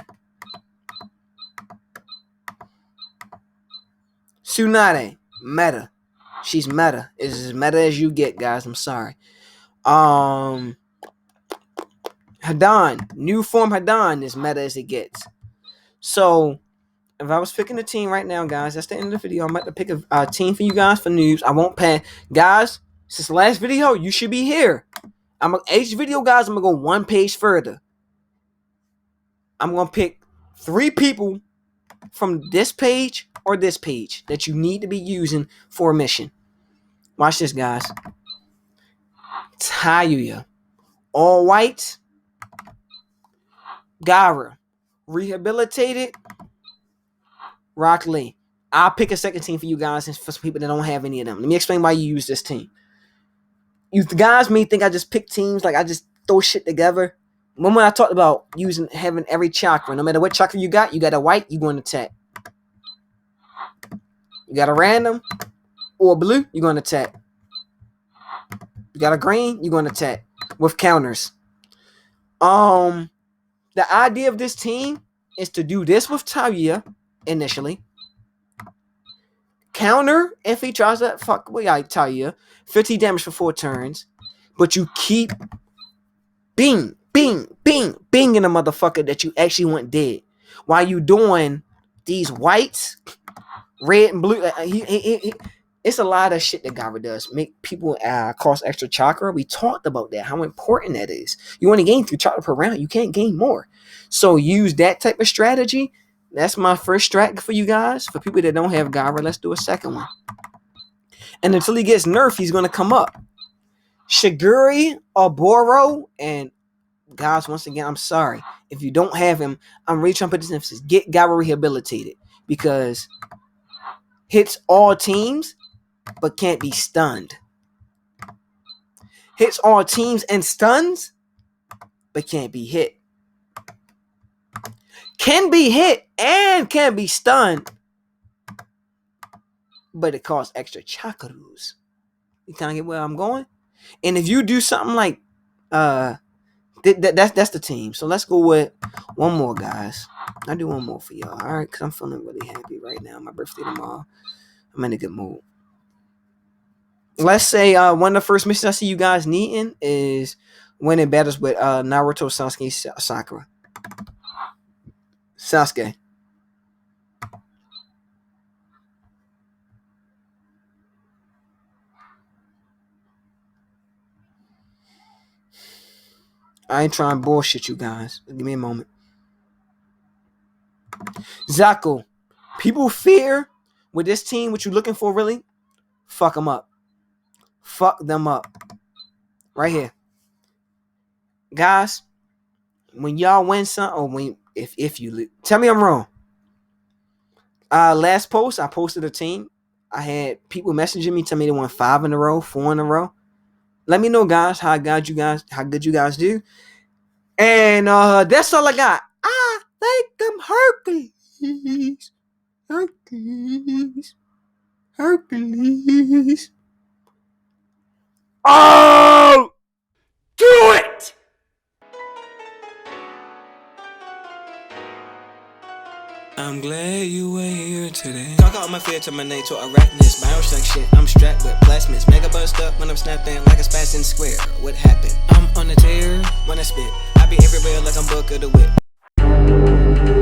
Tsunade. Meta. She's meta. It's as meta as you get, guys. I'm sorry. Hadan. New form Hadan is meta as it gets. So, if I was picking a team right now, guys, that's the end of the video. I'm about to pick a team for you guys for noobs. I won't pay. Guys, since the last video, you should be here. Each video, guys, I'm going to go one page further. I'm going to pick 3 people from this page or this page that you need to be using for a mission. Watch this, guys. Tayuya. All white. Gara. Rehabilitated. Rock Lee. I'll pick a second team for you guys and for some people that don't have any of them. Let me explain why you use this team. You guys may think I just pick teams, like I just throw shit together. when I talked about having every chakra, no matter what chakra you got a white, you going to attack. You got a random or a blue, you're going to attack. You got a green, you're going to attack with counters. The idea of this team is to do this with Taya initially. Counter if he tries to fuck with Taya. 50 damage for 4 turns. But you keep bing, bing, bing, binging a motherfucker that you actually want dead. While you doing these whites, red and blue. It's a lot of shit that Gara does. Make people cost extra chakra. We talked about that, how important that is. You want to gain 3 chakra per round. You can't gain more. So use that type of strategy. That's my first strat for you guys. For people that don't have Gara, let's do a second one. And until he gets nerfed, he's going to come up. Shiguri or Boro. And guys, once again, I'm sorry. If you don't have him, I'm really trying to put this emphasis. Get Gara rehabilitated. Because hits all teams, but can't be stunned. Hits all teams and stuns, but can't be hit. Can be hit and can be stunned, but it costs extra chakras. You kind of get where I'm going? And if you do something like, that's the team. So let's go with one more, guys. I'll do one more for y'all, all right? Because I'm feeling really happy right now. My birthday tomorrow. I'm in a good mood. Let's say one of the first missions I see you guys needing is winning battles with Naruto, Sasuke, Sakura. Sasuke. I ain't trying to bullshit you guys. Give me a moment. Zako. People fear with this team, what you looking for really? Fuck them up. Fuck them up. Right here. Guys, when y'all win something, or when if you tell me I'm wrong. Last post, I posted a team. I had people messaging me, telling me they won 5 in a row, 4 in a row. Let me know, guys, how good you guys do. And that's all I got. I think I'm Hercules. Hercules. Oh! Do it! I'm glad you were here today. Talk out my fear to my name to arachnus. Bioshock shit, I'm strapped with plasmids. Mega bust up when I'm snapping like a spassin' square. What happened? I'm on the tear when I spit. I be everywhere like I'm Book of the Whip.